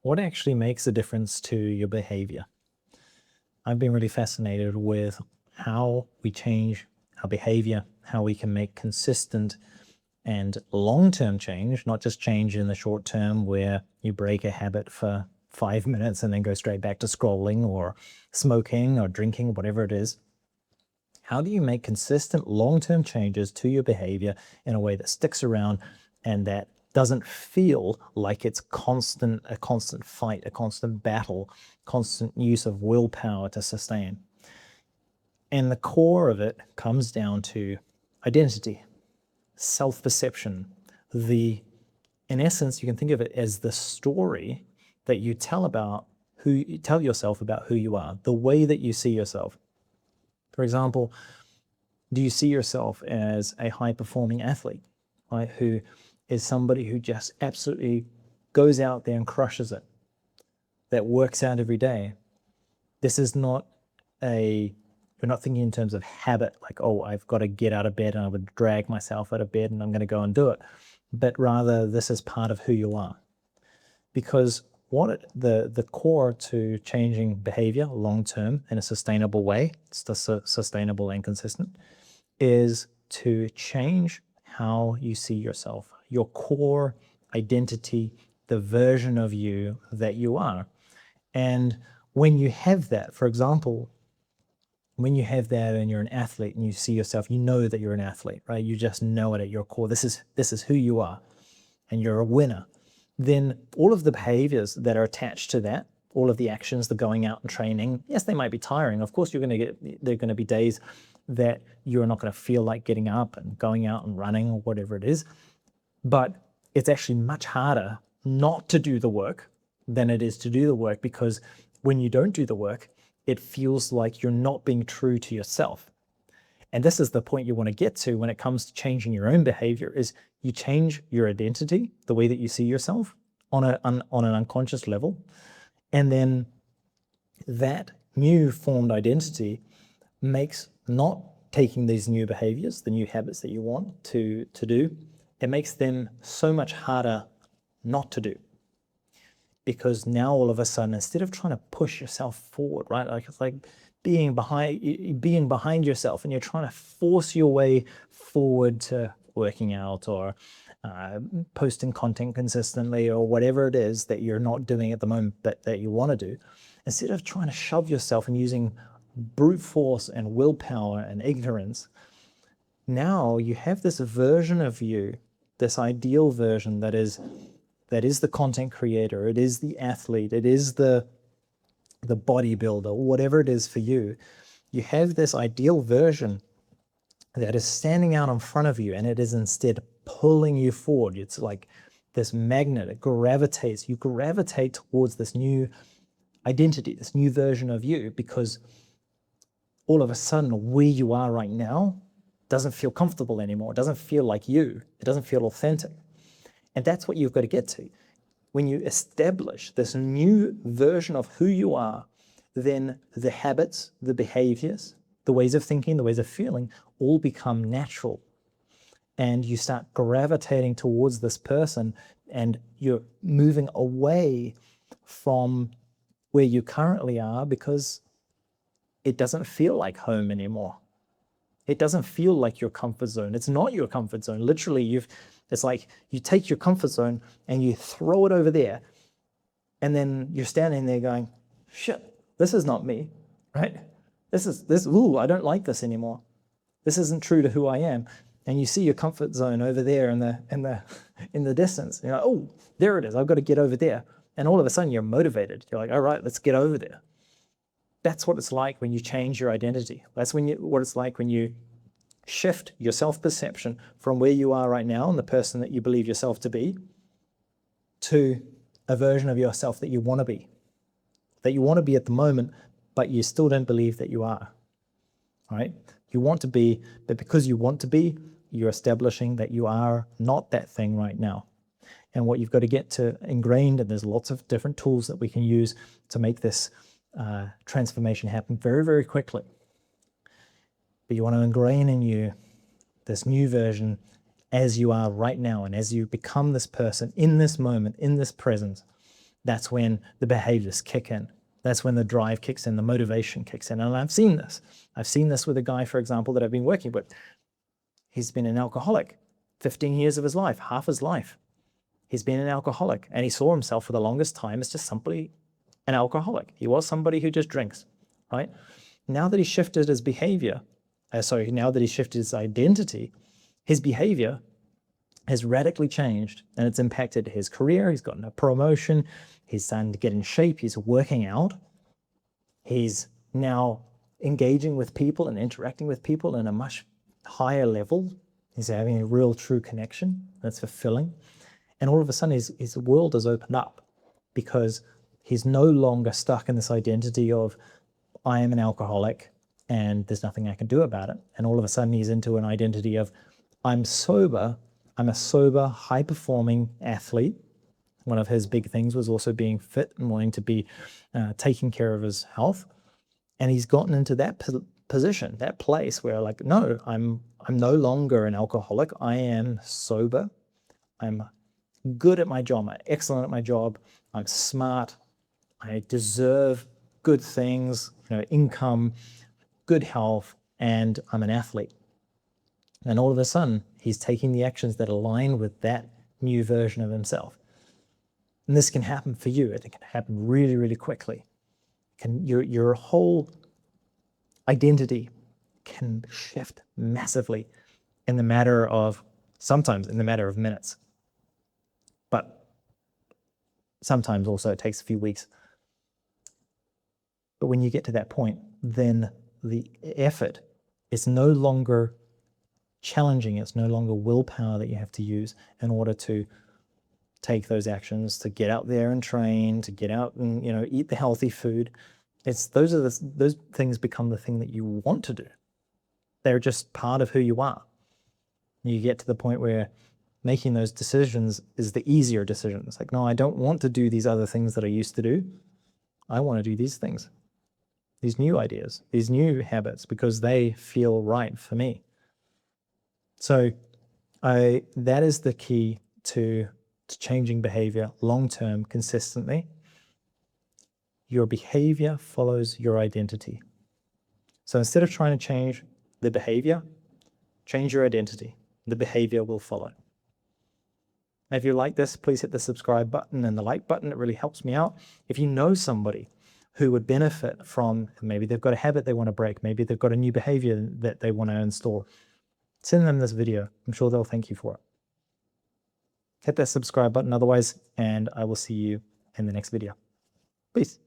what actually makes a difference to your behavior? I've been really fascinated with how we change our behavior, how we can make consistent and long-term change, not just change in the short term where you break a habit for 5 minutes and then go straight back to scrolling or smoking or drinking, whatever it is. How do you make consistent long-term changes to your behavior in a way that sticks around and that doesn't feel like it's a constant fight, a constant battle, constant use of willpower to sustain? And the core of it comes down to identity, self-perception. In essence, you can think of it as the story that you tell yourself about who you are, the way that you see yourself. For example, do you see yourself as a high-performing athlete, right? Who is somebody who just absolutely goes out there and crushes it, that works out every day? This is not you're not thinking in terms of habit, like, oh, I've got to get out of bed and I would drag myself out of bed and I'm going to go and do it. But rather, this is part of who you are. Because the core to changing behavior long-term in a sustainable way, it's sustainable and consistent, is to change how you see yourself, your core identity, the version of you that you are. And when you have that, for example, when you have that and you're an athlete and you see yourself, you know that you're an athlete, right? You just know it at your core. This is who you are, and you're a winner. Then all of the behaviors that are attached to that, all of the actions, the going out and training, yes, they might be tiring. Of course, there are going to be days that you're not going to feel like getting up and going out and running or whatever it is. But it's actually much harder not to do the work than it is to do the work, because when you don't do the work, it feels like you're not being true to yourself. And this is the point you want to get to when it comes to changing your own behavior, is you change your identity, the way that you see yourself on an unconscious level. And then that new formed identity makes not taking these new behaviors, the new habits that you want to do, it makes them so much harder not to do. Because now all of a sudden, instead of trying to push yourself forward, right? Like it's like being behind yourself and you're trying to force your way forward to working out or posting content consistently or whatever it is that you're not doing at the moment that you want to do. Instead of trying to shove yourself and using brute force and willpower and ignorance, now you have this version of you, this ideal version that is the content creator, it is the athlete, it is the bodybuilder, whatever it is for you. You have this ideal version that is standing out in front of you, and it is instead pulling you forward. It's like this magnet, it gravitates. You gravitate towards this new identity, this new version of you, because all of a sudden where you are right now doesn't feel comfortable anymore. It doesn't feel like you. It doesn't feel authentic. And that's what you've got to get to. When you establish this new version of who you are, then the habits, the behaviors, the ways of thinking, the ways of feeling all become natural. And you start gravitating towards this person, and you're moving away from where you currently are because it doesn't feel like home anymore. It doesn't feel like your comfort zone. It's not your comfort zone. Literally, it's like you take your comfort zone and you throw it over there, and then you're standing there going, shit, this is not me, right? Ooh, I don't like this anymore. This isn't true to who I am. And you see your comfort zone over there in the distance. You're like, oh, there it is. I've got to get over there. And all of a sudden you're motivated. You're like, all right, let's get over there. That's what it's like when you change your identity. That's what it's like when you shift your self-perception from where you are right now and the person that you believe yourself to be to a version of yourself that you want to be at the moment, but you still don't believe that you are, right? You want to be, but because you want to be, you're establishing that you are not that thing right now. And what you've got to get to ingrained, and there's lots of different tools that we can use to make this transformation happen very, very quickly. But you want to ingrain in you this new version as you are right now, and as you become this person in this moment, in this present, that's when the behaviors kick in. That's when the drive kicks in, the motivation kicks in. And I've seen this. I've seen this with a guy, for example, that I've been working with. He's been an alcoholic 15 years of his life, half his life. He's been an alcoholic, and he saw himself for the longest time as just simply an alcoholic. He was somebody who just drinks, right? Now that he shifted his behavior, now that he shifted his identity, his behavior has radically changed, and it's impacted his career. He's gotten a promotion. He's starting to get in shape. He's working out. He's now engaging with people and interacting with people in a much higher level. He's having a real true connection that's fulfilling. And all of a sudden his world has opened up because he's no longer stuck in this identity of, I am an alcoholic and there's nothing I can do about it. And all of a sudden he's into an identity of, I'm sober. I'm a sober, high-performing athlete. One of his big things was also being fit and wanting to be taking care of his health. And he's gotten into that position, that place where, like, no, I'm no longer an alcoholic. I am sober. I'm good at my job. I'm excellent at my job. I'm smart. I deserve good things, income, good health, and I'm an athlete. And all of a sudden, he's taking the actions that align with that new version of himself. And this can happen for you. It can happen really, really quickly. Your whole identity can shift massively sometimes in the matter of minutes. But sometimes also it takes a few weeks. But when you get to that point, then the effort is no longer challenging. It's no longer willpower that you have to use in order to take those actions, to get out there and train, to get out and eat the healthy food. Those things become the thing that you want to do. They're just part of who you are. You get to the point where making those decisions is the easier decision. It's like, no, I don't want to do these other things that I used to do. I want to do these things, these new ideas, these new habits, because they feel right for me. So that is the key to changing behavior long-term, consistently. Your behavior follows your identity. So instead of trying to change the behavior, change your identity. The behavior will follow. And if you like this, please hit the subscribe button and the like button. It really helps me out. If you know somebody who would benefit from, maybe they've got a habit they want to break, maybe they've got a new behavior that they want to install, send them this video. I'm sure they'll thank you for it. Hit that subscribe button otherwise, and I will see you in the next video. Peace.